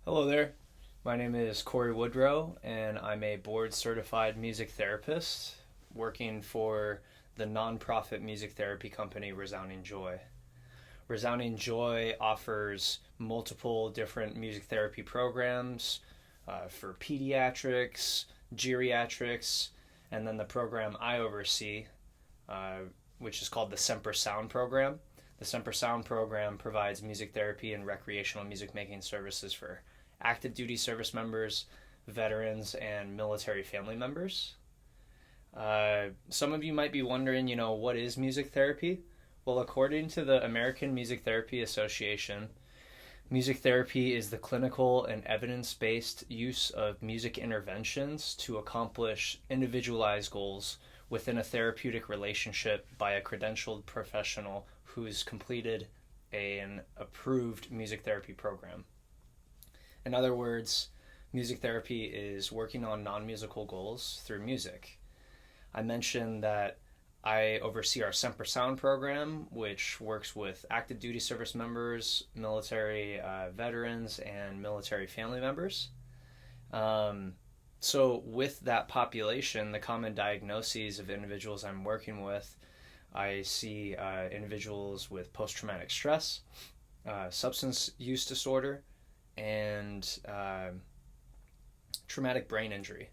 Hello there. My name is Cory Woodrow, and I'm a board certified music therapist working for the nonprofit music therapy company Resounding Joy. Resounding Joy offers multiple different music therapy programs for pediatrics, geriatrics, and then the program I oversee, uh, which is called the Semper Sound program. The Semper Sound program provides music therapy and recreational music making services for active duty service members, veterans, and military family members. Some of you might be wondering, what is music therapy? Well, according to the American Music Therapy Association, music therapy is the clinical and evidence based use of music interventions to accomplish individualized goals within a therapeutic relationship by a credentialed professional who's completed an approved music therapy program. In other words, music therapy is working on non musical goals through music. I mentioned that I oversee our Semper Sound program, which works with active duty service members, military veterans, and military family members. So, with that population, the common diagnoses of individuals I'm working with, I see individuals with post traumatic stress, substance use disorder, and traumatic brain injury.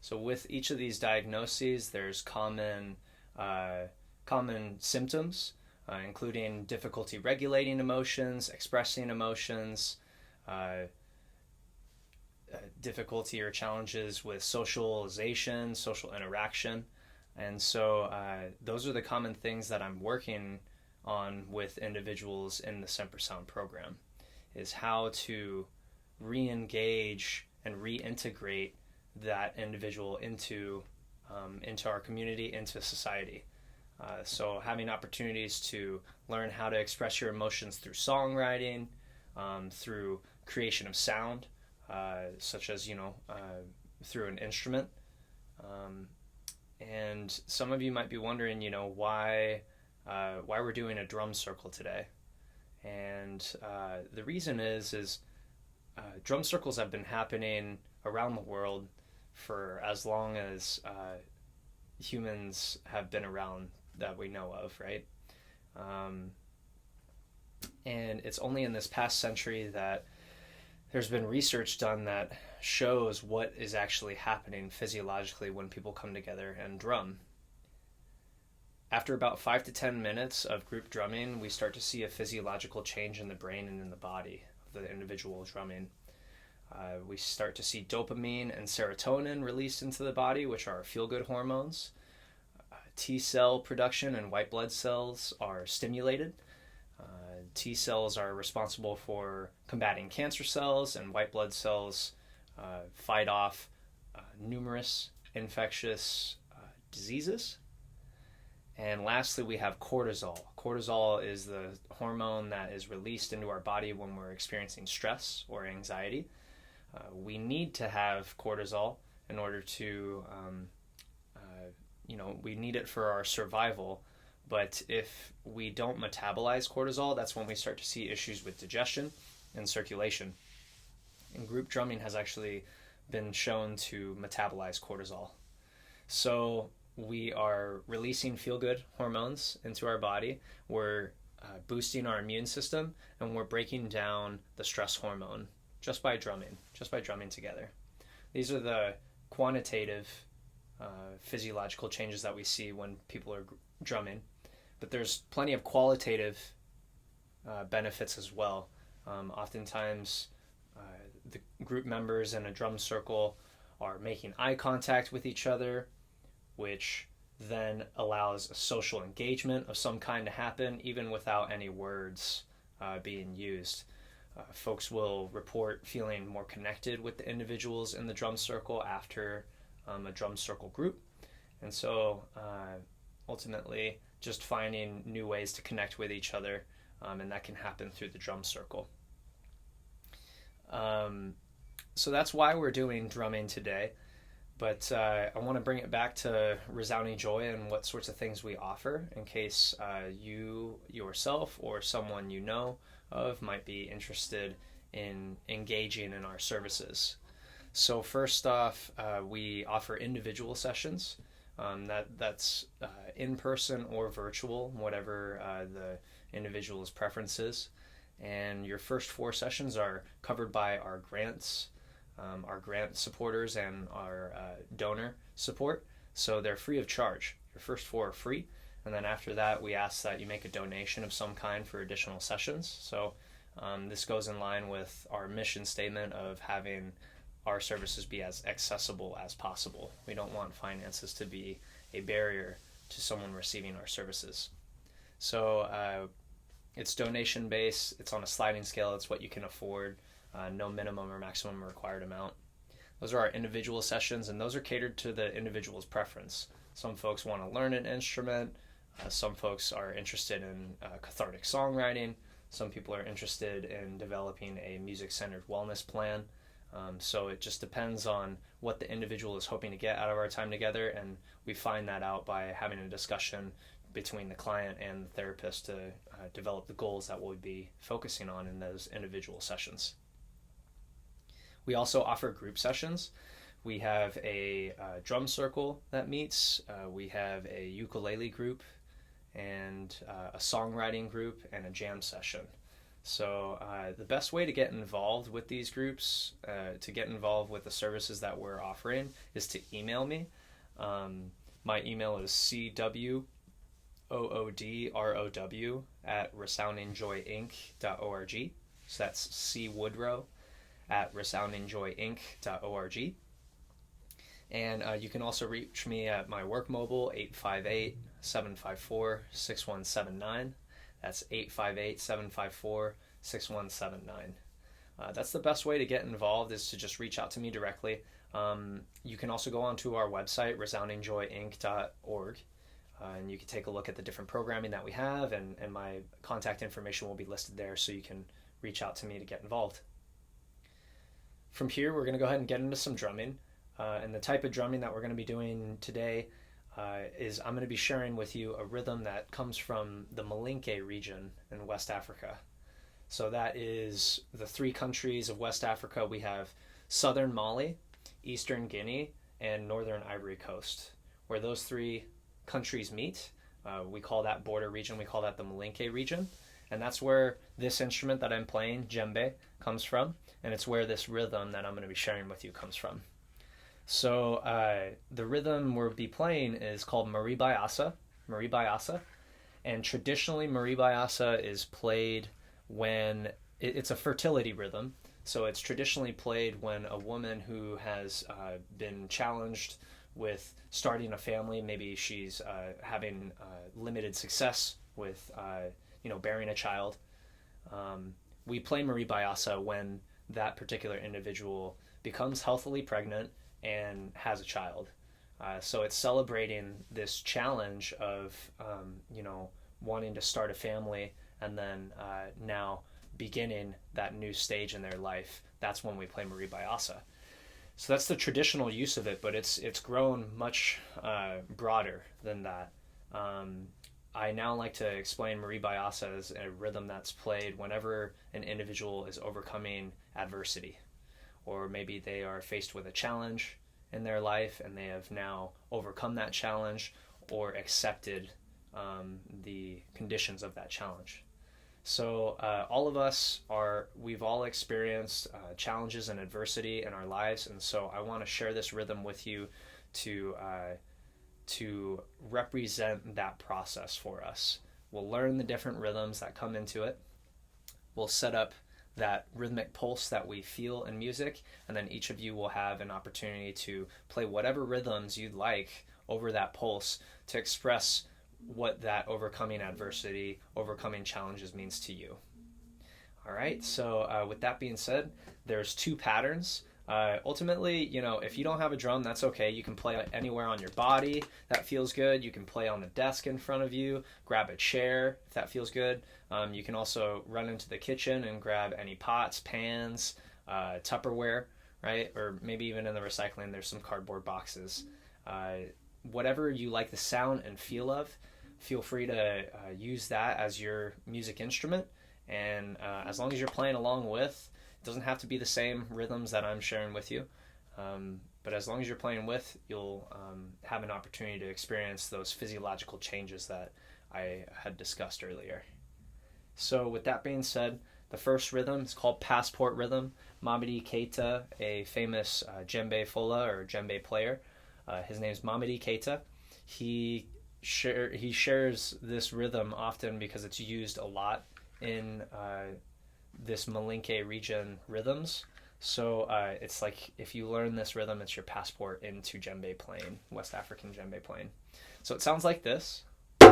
So with each of these diagnoses, there's common symptoms, including difficulty regulating emotions, expressing emotions, difficulty or challenges with socialization, social interaction. And so those are the common things that I'm working on with individuals in the Semper Sound program, is how to re-engage and reintegrate that individual into our community, into society. So having opportunities to learn how to express your emotions through songwriting, through creation of sound, such as through an instrument. And some of you might be wondering, why we're doing a drum circle today. And the reason is drum circles have been happening around the world for as long as humans have been around that we know of, right? And it's only in this past century that there's been research done that shows what is actually happening physiologically when people come together and drum. After about 5 to 10 minutes of group drumming, we start to see a physiological change in the brain and in the body of the individual drumming. We start to see dopamine and serotonin released into the body, which are feel-good hormones. T cell production and white blood cells are stimulated. T cells are responsible for combating cancer cells, and white blood cells fight off numerous infectious diseases. And lastly, we have cortisol. Cortisol is the hormone that is released into our body when we're experiencing stress or anxiety. We need to have cortisol in order to, we need it for our survival. But if we don't metabolize cortisol, that's when we start to see issues with digestion and circulation. And group drumming has actually been shown to metabolize cortisol. So we are releasing feel-good hormones into our body. We're boosting our immune system, and we're breaking down the stress hormone just by drumming together. These are the quantitative physiological changes that we see when people are drumming. But there's plenty of qualitative benefits as well. Oftentimes, the group members in a drum circle are making eye contact with each other, which then allows a social engagement of some kind to happen, even without any words being used. Folks will report feeling more connected with the individuals in the drum circle after a drum circle group. And so ultimately, just finding new ways to connect with each other, and that can happen through the drum circle. So that's why we're doing drumming today. But I want to bring it back to Resounding Joy and what sorts of things we offer in case you yourself or someone you know of might be interested in engaging in our services. So first off, we offer individual sessions. That's in person or virtual, whatever the individual's preference is. And your first 4 sessions are covered by our grants, our grant supporters, and our donor support. So they're free of charge. Your first 4 are free. And then after that, we ask that you make a donation of some kind for additional sessions. So this goes in line with our mission statement of having our services be as accessible as possible. We don't want finances to be a barrier to someone receiving our services. So it's donation based, it's on a sliding scale, it's what you can afford, no minimum or maximum required amount. Those are our individual sessions, and those are catered to the individual's preference. Some folks want to learn an instrument, some folks are interested in cathartic songwriting, some people are interested in developing a music-centered wellness plan. So it just depends on what the individual is hoping to get out of our time together, and we find that out by having a discussion between the client and the therapist to develop the goals that we'll be focusing on in those individual sessions. We also offer group sessions. We have a drum circle that meets, we have a ukulele group, and a songwriting group, and a jam session. So the best way to get involved with these groups, to get involved with the services that we're offering, is to email me. My email is cwoodrow@resoundingjoyinc.org. So that's cwoodrow@resoundingjoyinc.org. And you can also reach me at my work mobile, 858-754-6179. That's 858-754-6179. That's the best way to get involved, is to just reach out to me directly. You can also go onto our website, resoundingjoyinc.org, and you can take a look at the different programming that we have, and my contact information will be listed there, so you can reach out to me to get involved. From here, we're going to go ahead and get into some drumming. And the type of drumming that we're going to be doing today is I'm going to be sharing with you a rhythm that comes from the Malinke region in West Africa. So that is the 3 countries of West Africa. We have southern Mali, eastern Guinea, and northern Ivory Coast. Where those 3 countries meet, we call that border region, we call that the Malinke region. And that's where this instrument that I'm playing, djembe, comes from. And it's where this rhythm that I'm going to be sharing with you comes from. So the rhythm we'll be playing is called Maribayasa, and traditionally Maribayasa is played when it's a fertility rhythm. So it's traditionally played when a woman who has been challenged with starting a family, maybe she's having limited success with bearing a child. We play Maribayasa when that particular individual becomes healthily pregnant and has a child. So it's celebrating this challenge of, wanting to start a family, and then now beginning that new stage in their life. That's when we play Maribayasa. So that's the traditional use of it, but it's grown much broader than that. I now like to explain Maribayasa as a rhythm that's played whenever an individual is overcoming adversity, or maybe they are faced with a challenge in their life and they have now overcome that challenge or accepted the conditions of that challenge. So all of us we've all experienced challenges and adversity in our lives, and so I want to share this rhythm with you to represent that process for us. We'll learn the different rhythms that come into it. We'll set up that rhythmic pulse that we feel in music, and then each of you will have an opportunity to play whatever rhythms you'd like over that pulse to express what that overcoming adversity, overcoming challenges means to you. All right, so with that being said, there's 2 patterns. Ultimately, if you don't have a drum, that's okay. You can play anywhere on your body that feels good. You can play on the desk in front of you, grab a chair if that feels good. You can also run into the kitchen and grab any pots, pans, Tupperware, right? Or maybe even in the recycling, there's some cardboard boxes. Whatever you like the sound and feel of, feel free to use that as your music instrument. And as long as you're playing along with, It doesn't have to be the same rhythms that I'm sharing with you, but as long as you're playing with, you'll have an opportunity to experience those physiological changes that I had discussed earlier. So with that being said, the first rhythm is called Passport Rhythm. Mamadi Keita, a famous djembe fola or djembe player, his name is Mamadi Keita. He shares this rhythm often because it's used a lot in this Malinke region rhythms. So it's like if you learn this rhythm, it's your passport into djembe playing, West African djembe playing. So it sounds like this. Go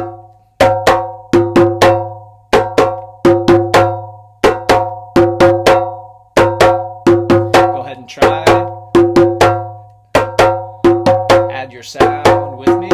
ahead and try. Add your sound with me.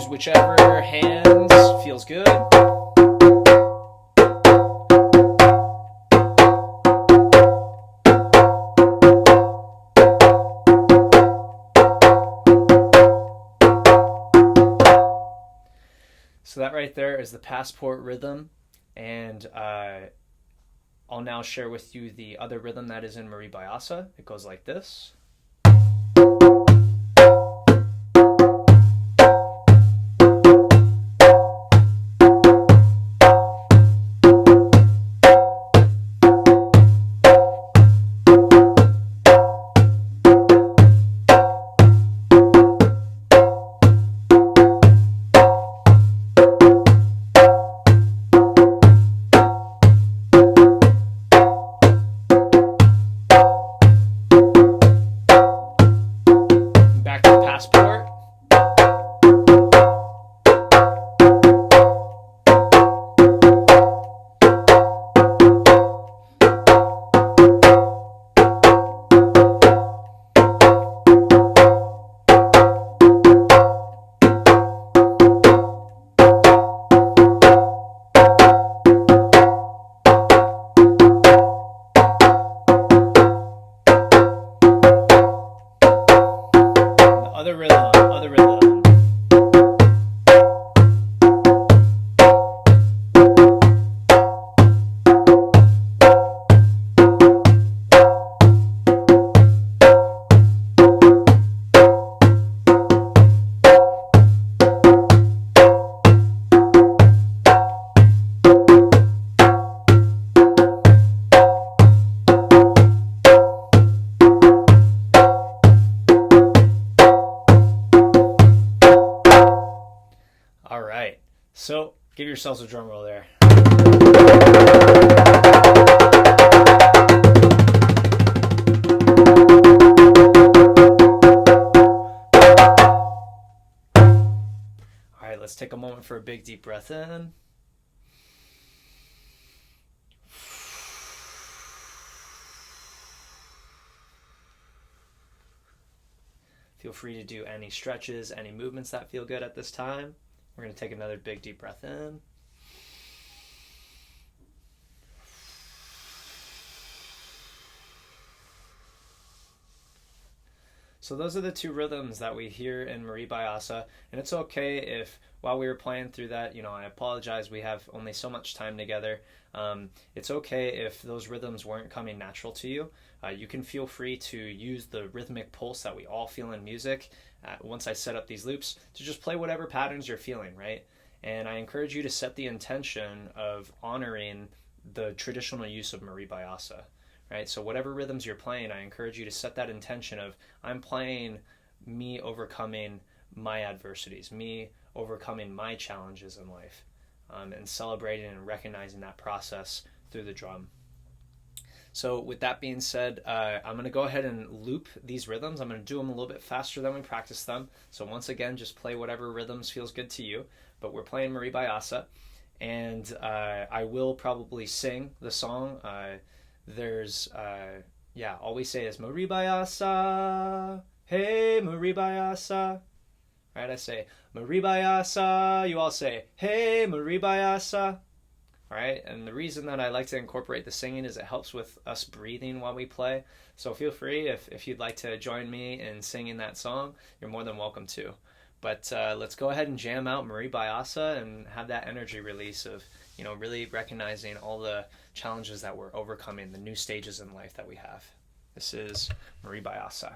Whichever hand feels good. So that right there is the passport rhythm, and I'll now share with you the other rhythm that is in Marie Bayasa. It goes like this. Passport. Other rhythm. All right, so give yourselves a drum roll there. All right, let's take a moment for a big deep breath in. Feel free to do any stretches, any movements that feel good at this time. We're going to take another big deep breath in. So those are the two rhythms that we hear in Marie Bayasa, and it's okay if while we were playing through that, I apologize, we have only so much time together. It's okay if those rhythms weren't coming natural to you. You can feel free to use the rhythmic pulse that we all feel in music once I set up these loops to just play whatever patterns you're feeling, right? And I encourage you to set the intention of honoring the traditional use of Marie Bayasa, right? So whatever rhythms you're playing, I encourage you to set that intention of, I'm playing me overcoming my adversities, me overcoming my challenges in life, and celebrating and recognizing that process through the drum. So with that being said, I'm going to go ahead and loop these rhythms. I'm going to do them a little bit faster than we practice them. So once again, just play whatever rhythms feels good to you. But we're playing Marie Bayasa, and I will probably sing the song. All we say is Marie Bayasa, hey Marie Bayasa. Right, I say Marie Bayasa, you all say hey Marie Bayasa. All right, and the reason that I like to incorporate the singing is it helps with us breathing while we play. So feel free, if you'd like to join me in singing that song, you're more than welcome to. But let's go ahead and jam out Marie Bayasa and have that energy release of, really recognizing all the challenges that we're overcoming, the new stages in life that we have. This is Marie Bayasa.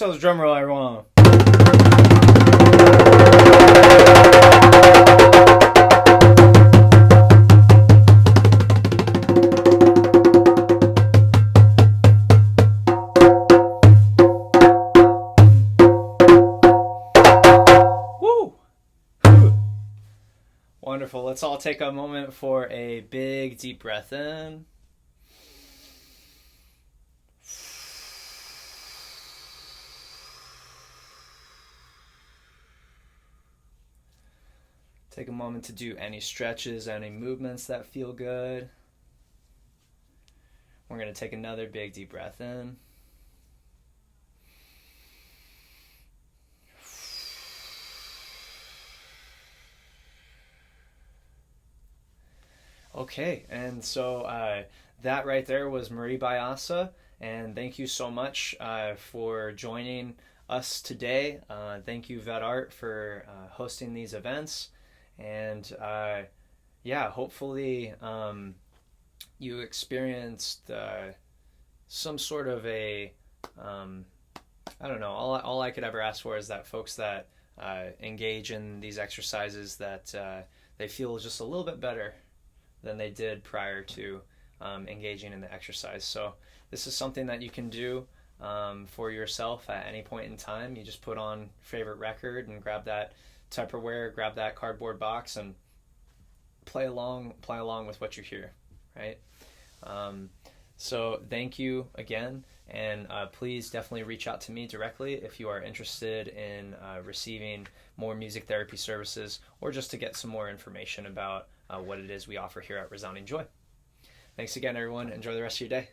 yourselves a drum roll, everyone. Woo! Wonderful. Let's all take a moment for a big, deep breath in. Take a moment to do any stretches, any movements that feel good. We're going to take another big deep breath in. Okay, and so that right there was Marie Bayasa, and thank you so much for joining us today. Thank you, Vet Art, for hosting these events. And yeah, hopefully you experienced some sort of a, I don't know, all I could ever ask for is that folks that engage in these exercises, that they feel just a little bit better than they did prior to engaging in the exercise. So this is something that you can do for yourself at any point in time. You just put on favorite record and grab that Tupperware, grab that cardboard box, and play along with what you hear, right? So thank you again, and please definitely reach out to me directly if you are interested in receiving more music therapy services, or just to get some more information about what it is we offer here at Resounding Joy. Thanks again, everyone. Enjoy the rest of your day.